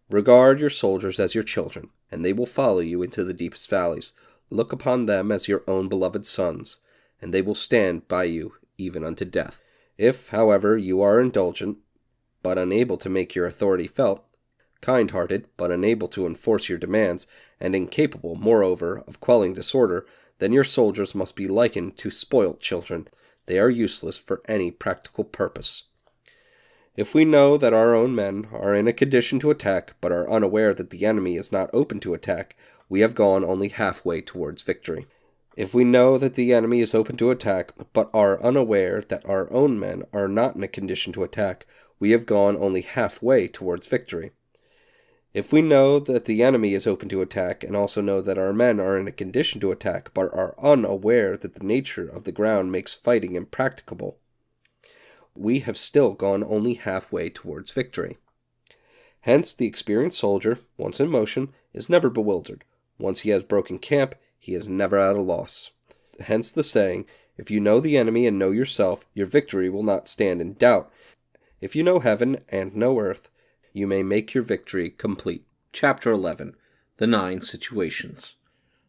Regard your soldiers as your children, and they will follow you into the deepest valleys. Look upon them as your own beloved sons, and they will stand by you even unto death. If, however, you are indulgent, but unable to make your authority felt, kind-hearted, but unable to enforce your demands, and incapable, moreover, of quelling disorder, then your soldiers must be likened to spoilt children. They are useless for any practical purpose. If we know that our own men are in a condition to attack, but are unaware that the enemy is not open to attack, we have gone only halfway towards victory. If we know that the enemy is open to attack, but are unaware that our own men are not in a condition to attack, we have gone only halfway towards victory. If we know that the enemy is open to attack, and also know that our men are in a condition to attack, but are unaware that the nature of the ground makes fighting impracticable, we have still gone only halfway towards victory. Hence, the experienced soldier, once in motion, is never bewildered. Once he has broken camp, he is never at a loss. Hence the saying, if you know the enemy and know yourself, your victory will not stand in doubt. If you know heaven and know earth, you may make your victory complete. Chapter 11. The 9 Situations.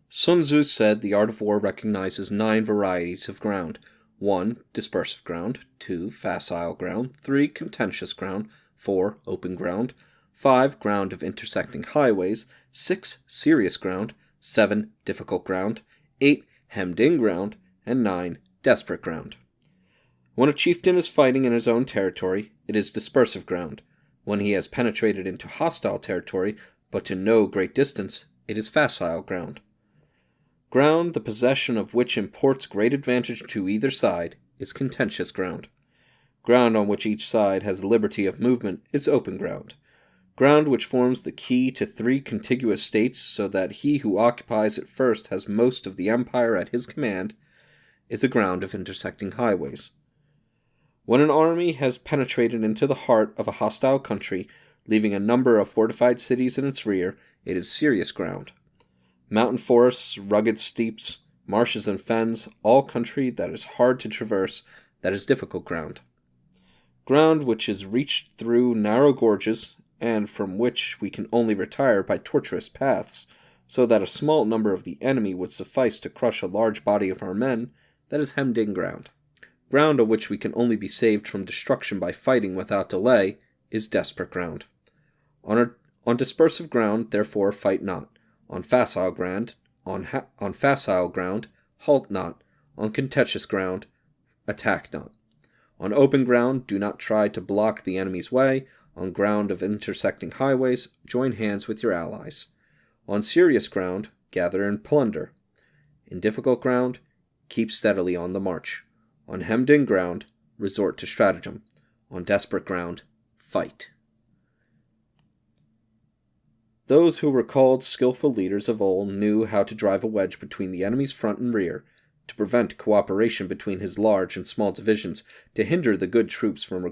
Sun Tzu said the art of war recognizes 9 varieties of ground. 1. Dispersive ground. 2. Facile ground. 3. Contentious ground. 4. Open ground. 5. Ground of intersecting highways. 6. Serious ground. 7. Difficult ground. 8. Hemmed-in ground. And 9. Desperate ground. When a chieftain is fighting in his own territory, it is dispersive ground. When he has penetrated into hostile territory, but to no great distance, it is facile ground. Ground, the possession of which imports great advantage to either side, is contentious ground. Ground on which each side has liberty of movement is open ground. Ground which forms the key to 3 contiguous states so that he who occupies it first has most of the empire at his command, is a ground of intersecting highways. When an army has penetrated into the heart of a hostile country, leaving a number of fortified cities in its rear, it is serious ground. Mountain forests, rugged steeps, marshes and fens, all country that is hard to traverse, that is difficult ground. Ground which is reached through narrow gorges, and from which we can only retire by tortuous paths, so that a small number of the enemy would suffice to crush a large body of our men, that is hemmed-in ground. Ground on which we can only be saved from destruction by fighting without delay, is desperate ground. On dispersive ground, therefore, fight not. On facile ground, halt not. On contentious ground, attack not. On open ground, do not try to block the enemy's way. On ground of intersecting highways, join hands with your allies. On serious ground, gather and plunder. In difficult ground, keep steadily on the march. On hemmed-in ground, resort to stratagem. On desperate ground, fight. Those who were called skillful leaders of old knew how to drive a wedge between the enemy's front and rear, to prevent cooperation between his large and small divisions, to hinder the good troops from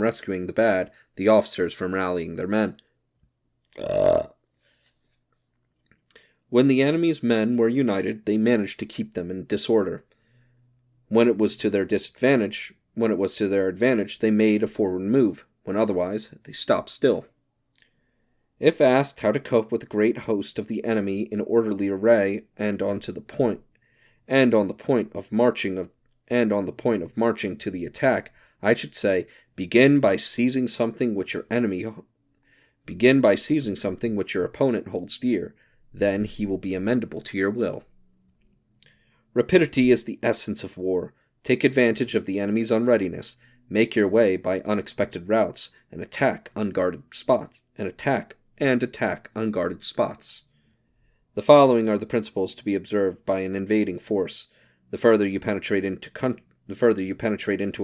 rescuing the bad, the officers from rallying their men. When the enemy's men were united, they managed to keep them in disorder. When it was to their advantage, they made a forward move. When otherwise, they stopped still. If asked how to cope with a great host of the enemy in orderly array and on the point of marching to the attack, I should say, begin by seizing something which your opponent holds dear. Then he will be amenable to your will. Rapidity is the essence of war. Take advantage of the enemy's unreadiness. Make your way by unexpected routes, and attack unguarded spots. Attack unguarded spots. The following are the principles to be observed by an invading force. The further you penetrate into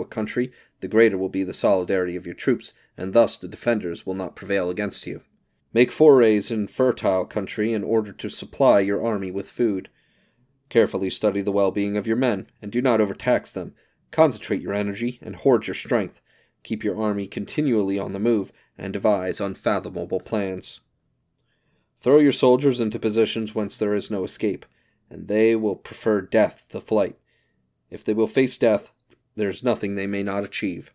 a country, the greater will be the solidarity of your troops, and thus the defenders will not prevail against you. Make forays in fertile country in order to supply your army with food. Carefully study the well-being of your men, and do not overtax them. Concentrate your energy and hoard your strength. Keep your army continually on the move, and devise unfathomable plans. Throw your soldiers into positions whence there is no escape, and they will prefer death to flight. If they will face death, there is nothing they may not achieve.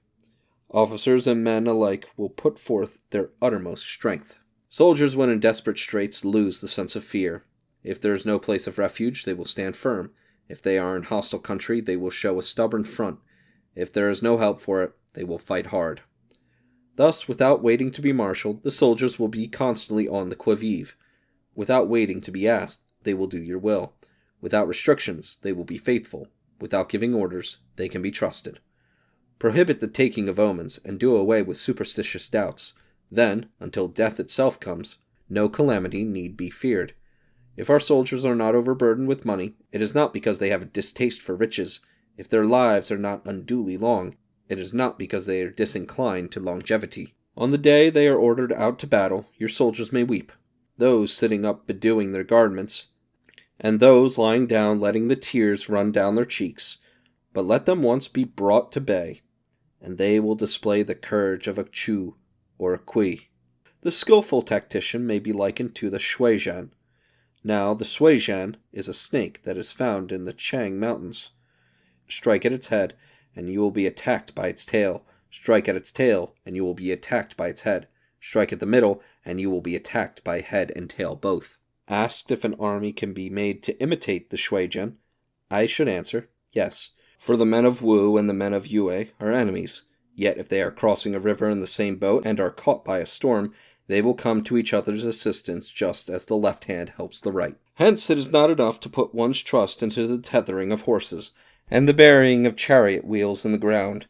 Officers and men alike will put forth their uttermost strength. Soldiers, when in desperate straits, lose the sense of fear. If there is no place of refuge, they will stand firm. If they are in hostile country, they will show a stubborn front. If there is no help for it, they will fight hard. Thus, without waiting to be marshaled, the soldiers will be constantly on the qui-vive. Without waiting to be asked, they will do your will. Without restrictions, they will be faithful. Without giving orders, they can be trusted. Prohibit the taking of omens, and do away with superstitious doubts. Then, until death itself comes, no calamity need be feared. If our soldiers are not overburdened with money, it is not because they have a distaste for riches. If their lives are not unduly long, it is not because they are disinclined to longevity. On the day they are ordered out to battle, your soldiers may weep, those sitting up bedewing their garments, and those lying down letting the tears run down their cheeks. But let them once be brought to bay, and they will display the courage of a Chu or a Kui. The skillful tactician may be likened to the Shuizhan. Now, the Shuizhan is a snake that is found in the Chang Mountains. Strike at its head, and you will be attacked by its tail. Strike at its tail, and you will be attacked by its head. Strike at the middle, and you will be attacked by head and tail both. Asked if an army can be made to imitate the Shuizhan, I should answer, yes. For the men of Wu and the men of Yue are enemies. Yet if they are crossing a river in the same boat and are caught by a storm, they will come to each other's assistance just as the left hand helps the right. Hence it is not enough to put one's trust into the tethering of horses and the burying of chariot wheels in the ground.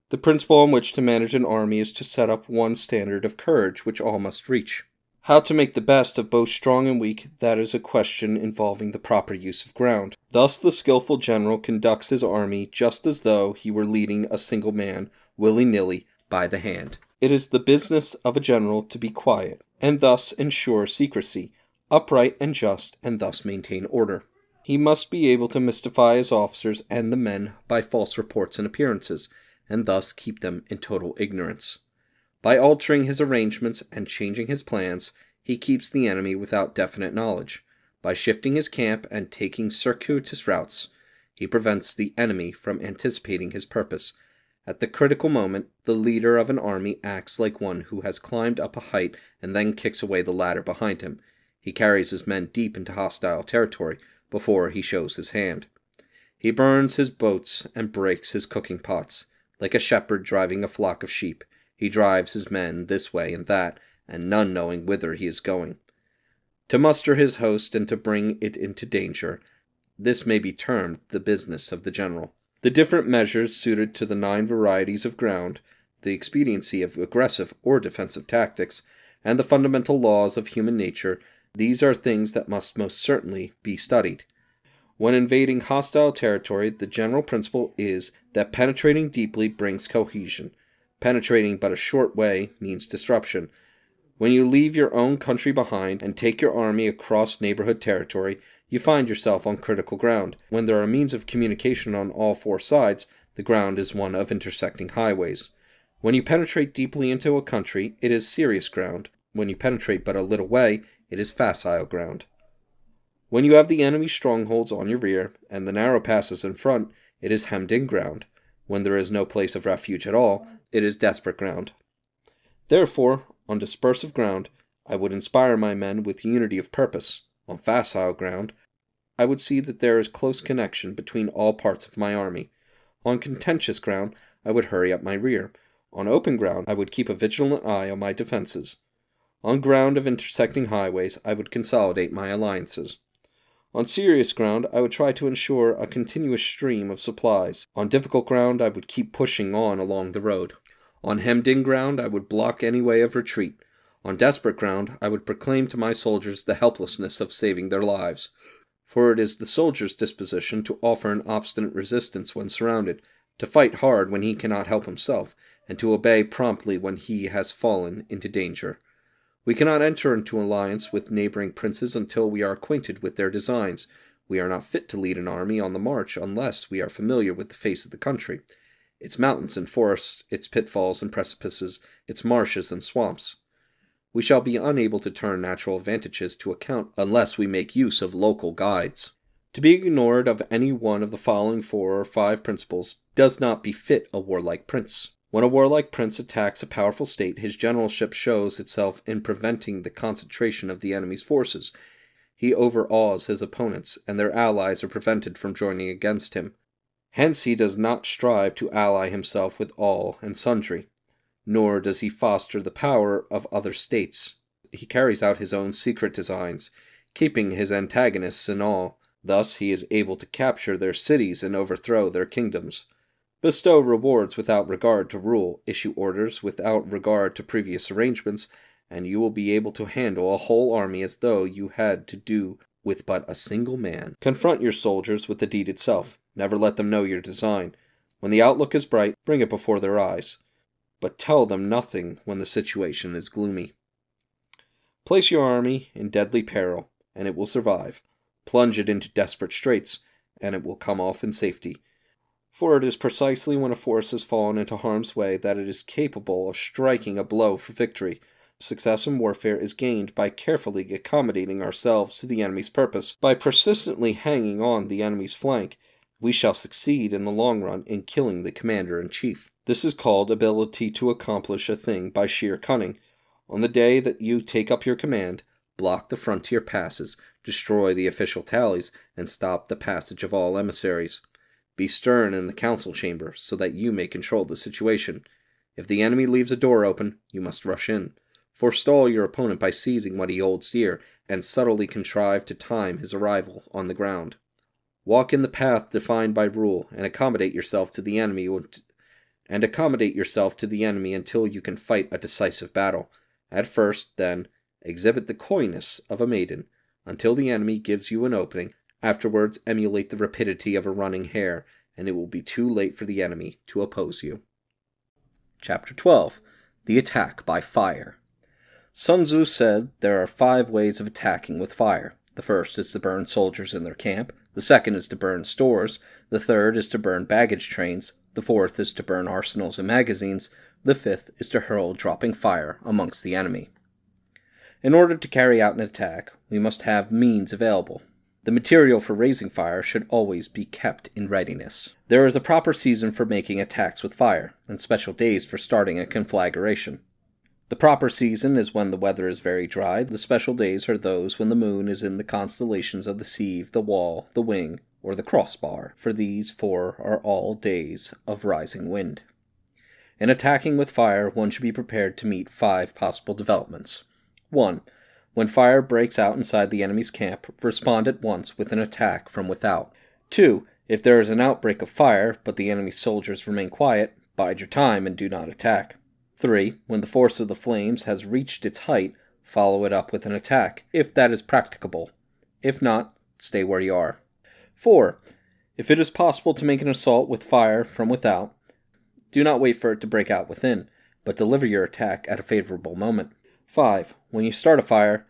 The principle on which to manage an army is to set up one standard of courage which all must reach. How to make the best of both strong and weak, that is a question involving the proper use of ground. Thus the skillful general conducts his army just as though he were leading a single man, willy-nilly, by the hand. It is the business of a general to be quiet, and thus ensure secrecy, upright and just, and thus maintain order. He must be able to mystify his officers and the men by false reports and appearances, and thus keep them in total ignorance. By altering his arrangements and changing his plans, he keeps the enemy without definite knowledge. By shifting his camp and taking circuitous routes, he prevents the enemy from anticipating his purpose. At the critical moment, the leader of an army acts like one who has climbed up a height and then kicks away the ladder behind him. He carries his men deep into hostile territory before he shows his hand. He burns his boats and breaks his cooking pots. Like a shepherd driving a flock of sheep, he drives his men this way and that, and none knowing whither he is going. To muster his host and to bring it into danger, this may be termed the business of the general. The different measures suited to the 9 varieties of ground, the expediency of aggressive or defensive tactics, and the fundamental laws of human nature, these are things that must most certainly be studied. When invading hostile territory, the general principle is that penetrating deeply brings cohesion. Penetrating but a short way means disruption. When you leave your own country behind and take your army across neighborhood territory, you find yourself on critical ground. When there are means of communication on all 4 sides, the ground is one of intersecting highways. When you penetrate deeply into a country, it is serious ground. When you penetrate but a little way, it is facile ground. When you have the enemy's strongholds on your rear, and the narrow passes in front, it is hemmed-in ground. When there is no place of refuge at all, it is desperate ground. Therefore, on dispersive ground, I would inspire my men with unity of purpose. On facile ground, I would see that there is close connection between all parts of my army. On contentious ground, I would hurry up my rear. On open ground, I would keep a vigilant eye on my defenses. On ground of intersecting highways, I would consolidate my alliances. On serious ground, I would try to ensure a continuous stream of supplies. On difficult ground, I would keep pushing on along the road. On hemmed-in ground, I would block any way of retreat. On desperate ground, I would proclaim to my soldiers the helplessness of saving their lives. For it is the soldier's disposition to offer an obstinate resistance when surrounded, to fight hard when he cannot help himself, and to obey promptly when he has fallen into danger. We cannot enter into alliance with neighboring princes until we are acquainted with their designs. We are not fit to lead an army on the march unless we are familiar with the face of the country, its mountains and forests, its pitfalls and precipices, its marshes and swamps. We shall be unable to turn natural advantages to account unless we make use of local guides. To be ignored of any one of the following 4 or 5 principles does not befit a warlike prince. When a warlike prince attacks a powerful state, his generalship shows itself in preventing the concentration of the enemy's forces. He overawes his opponents, and their allies are prevented from joining against him. Hence he does not strive to ally himself with all and sundry, nor does he foster the power of other states. He carries out his own secret designs, keeping his antagonists in awe. Thus he is able to capture their cities and overthrow their kingdoms. Bestow rewards without regard to rule, issue orders without regard to previous arrangements, and you will be able to handle a whole army as though you had to do with but a single man. Confront your soldiers with the deed itself. Never let them know your design. When the outlook is bright, bring it before their eyes, but tell them nothing when the situation is gloomy. Place your army in deadly peril, and it will survive. Plunge it into desperate straits, and it will come off in safety. For it is precisely when a force has fallen into harm's way that it is capable of striking a blow for victory. Success in warfare is gained by carefully accommodating ourselves to the enemy's purpose. By persistently hanging on the enemy's flank, we shall succeed in the long run in killing the commander-in-chief. This is called ability to accomplish a thing by sheer cunning. On the day that you take up your command, block the frontier passes, destroy the official tallies, and stop the passage of all emissaries. Be stern in the council chamber, so that you may control the situation. If the enemy leaves a door open, you must rush in. Forestall your opponent by seizing what he holds dear, and subtly contrive to time his arrival on the ground. Walk in the path defined by rule, and accommodate yourself to the enemy until you can fight a decisive battle. At first, then, exhibit the coyness of a maiden, until the enemy gives you an opening. Afterwards, emulate the rapidity of a running hare, and it will be too late for the enemy to oppose you. Chapter 12. The Attack by Fire. Sun Tzu said there are 5 ways of attacking with fire. The first is to burn soldiers in their camp. The second is to burn stores. The third is to burn baggage trains. The fourth is to burn arsenals and magazines. The fifth is to hurl dropping fire amongst the enemy. In order to carry out an attack, we must have means available. The material for raising fire should always be kept in readiness. There is a proper season for making attacks with fire, and special days for starting a conflagration. The proper season is when the weather is very dry. The special days are those when the moon is in the constellations of the sieve, the wall, the wing, or the crossbar, for these 4 are all days of rising wind. In attacking with fire, one should be prepared to meet 5 possible developments. 1. When fire breaks out inside the enemy's camp, respond at once with an attack from without. 2. If there is an outbreak of fire, but the enemy's soldiers remain quiet, bide your time and do not attack. 3. When the force of the flames has reached its height, follow it up with an attack, if that is practicable. If not, stay where you are. 4. If it is possible to make an assault with fire from without, do not wait for it to break out within, but deliver your attack at a favorable moment. 5. When you start a fire,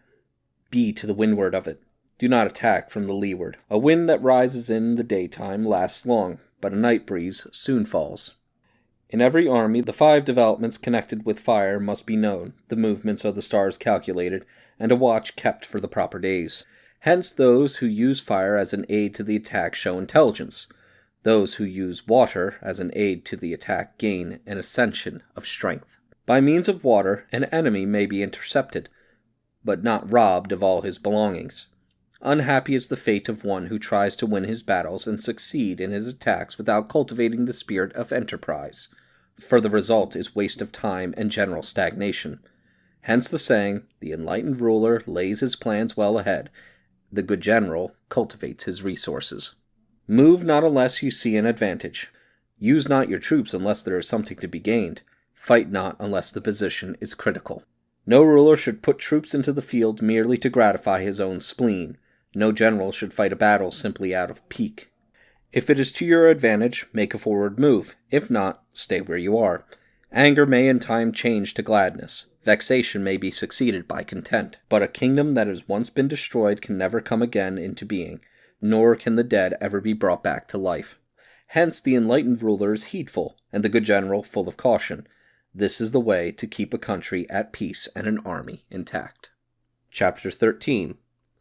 be to the windward of it. Do not attack from the leeward. A wind that rises in the daytime lasts long, but a night breeze soon falls. In every army, the 5 developments connected with fire must be known, the movements of the stars calculated, and a watch kept for the proper days. Hence those who use fire as an aid to the attack show intelligence. Those who use water as an aid to the attack gain an ascension of strength. By means of water, an enemy may be intercepted, but not robbed of all his belongings. Unhappy is the fate of one who tries to win his battles and succeed in his attacks without cultivating the spirit of enterprise, for the result is waste of time and general stagnation. Hence the saying, the enlightened ruler lays his plans well ahead, the good general cultivates his resources. Move not unless you see an advantage. Use not your troops unless there is something to be gained. Fight not unless the position is critical. No ruler should put troops into the field merely to gratify his own spleen. No general should fight a battle simply out of pique. If it is to your advantage, make a forward move. If not, stay where you are. Anger may in time change to gladness. Vexation may be succeeded by content. But a kingdom that has once been destroyed can never come again into being, nor can the dead ever be brought back to life. Hence the enlightened ruler is heedful, and the good general full of caution. This is the way to keep a country at peace and an army intact. Chapter 13.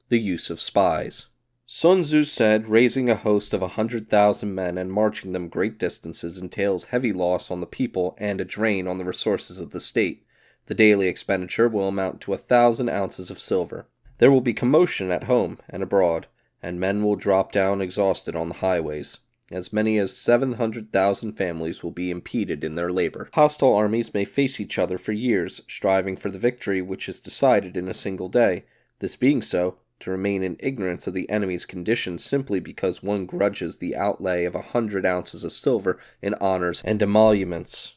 The Use of Spies. Sun Tzu said, raising a host of 100,000 men and marching them great distances entails heavy loss on the people and a drain on the resources of the state. The daily expenditure will amount to 1,000 ounces of silver. There will be commotion at home and abroad, and men will drop down exhausted on the highways. As many as 700,000 families will be impeded in their labor. Hostile armies may face each other for years, striving for the victory which is decided in a single day. This being so, to remain in ignorance of the enemy's condition simply because one grudges the outlay of 100 ounces of silver in honors and emoluments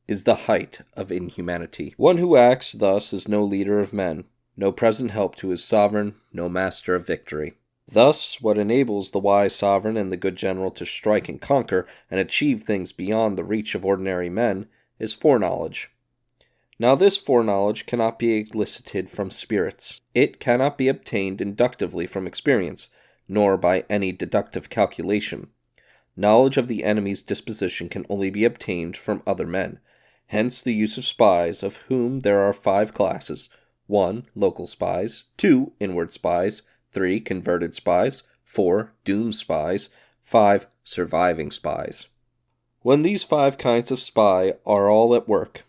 is the height of inhumanity. One who acts thus is no leader of men, no present help to his sovereign, no master of victory. Thus, what enables the wise sovereign and the good general to strike and conquer and achieve things beyond the reach of ordinary men is foreknowledge. Now this foreknowledge cannot be elicited from spirits. It cannot be obtained inductively from experience, nor by any deductive calculation. Knowledge of the enemy's disposition can only be obtained from other men. Hence the use of spies, of whom there are 5 classes. 1. Local spies. 2. Inward spies. 3. Converted spies. 4. Doomed spies. 5. Surviving spies. When these 5 kinds of spy are all at work,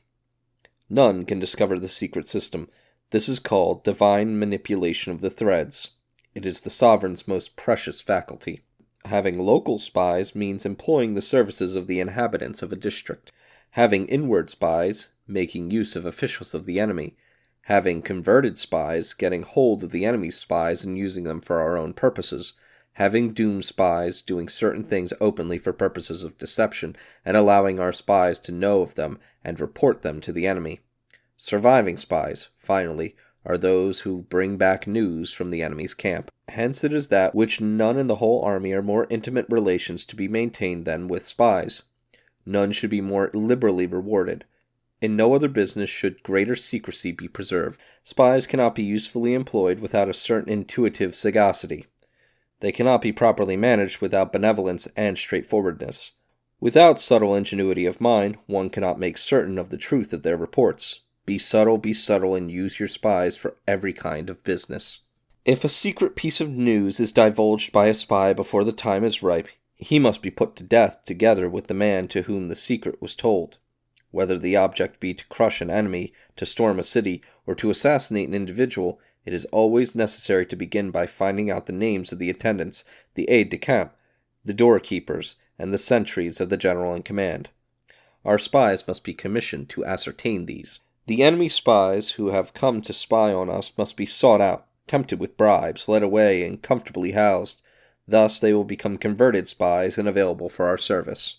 none can discover the secret system. This is called divine manipulation of the threads. It is the sovereign's most precious faculty. Having local spies means employing the services of the inhabitants of a district. Having inward spies, making use of officials of the enemy. Having converted spies, getting hold of the enemy's spies and using them for our own purposes. Having doomed spies, doing certain things openly for purposes of deception, and allowing our spies to know of them and report them to the enemy. Surviving spies, finally, are those who bring back news from the enemy's camp. Hence it is that which none in the whole army are more intimate relations to be maintained than with spies. None should be more liberally rewarded. In no other business should greater secrecy be preserved. Spies cannot be usefully employed without a certain intuitive sagacity. They cannot be properly managed without benevolence and straightforwardness. Without subtle ingenuity of mind, one cannot make certain of the truth of their reports. Be subtle, and use your spies for every kind of business. If a secret piece of news is divulged by a spy before the time is ripe, he must be put to death together with the man to whom the secret was told. Whether the object be to crush an enemy, to storm a city, or to assassinate an individual, it is always necessary to begin by finding out the names of the attendants, the aides-de-camp, the doorkeepers, and the sentries of the general in command. Our spies must be commissioned to ascertain these. The enemy spies who have come to spy on us must be sought out, tempted with bribes, led away, and comfortably housed. Thus they will become converted spies and available for our service.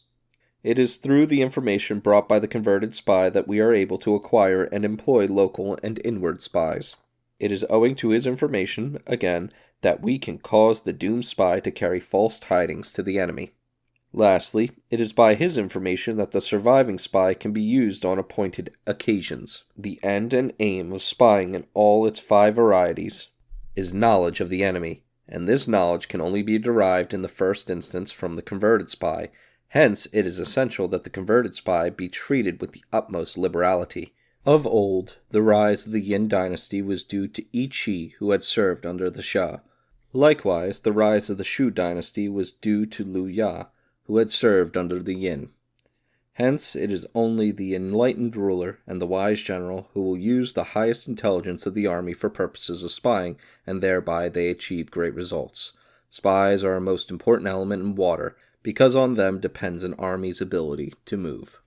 It is through the information brought by the converted spy that we are able to acquire and employ local and inward spies. It is owing to his information, again, that we can cause the doomed spy to carry false tidings to the enemy. Lastly, it is by his information that the surviving spy can be used on appointed occasions. The end and aim of spying in all its 5 varieties is knowledge of the enemy, and this knowledge can only be derived in the first instance from the converted spy. Hence, it is essential that the converted spy be treated with the utmost liberality. Of old, the rise of the Yin dynasty was due to I Chi, who had served under the Shah. Likewise, the rise of the Shu dynasty was due to Liu Ya, who had served under the Yin. Hence, it is only the enlightened ruler and the wise general who will use the highest intelligence of the army for purposes of spying, and thereby they achieve great results. Spies are a most important element in water, because on them depends an army's ability to move.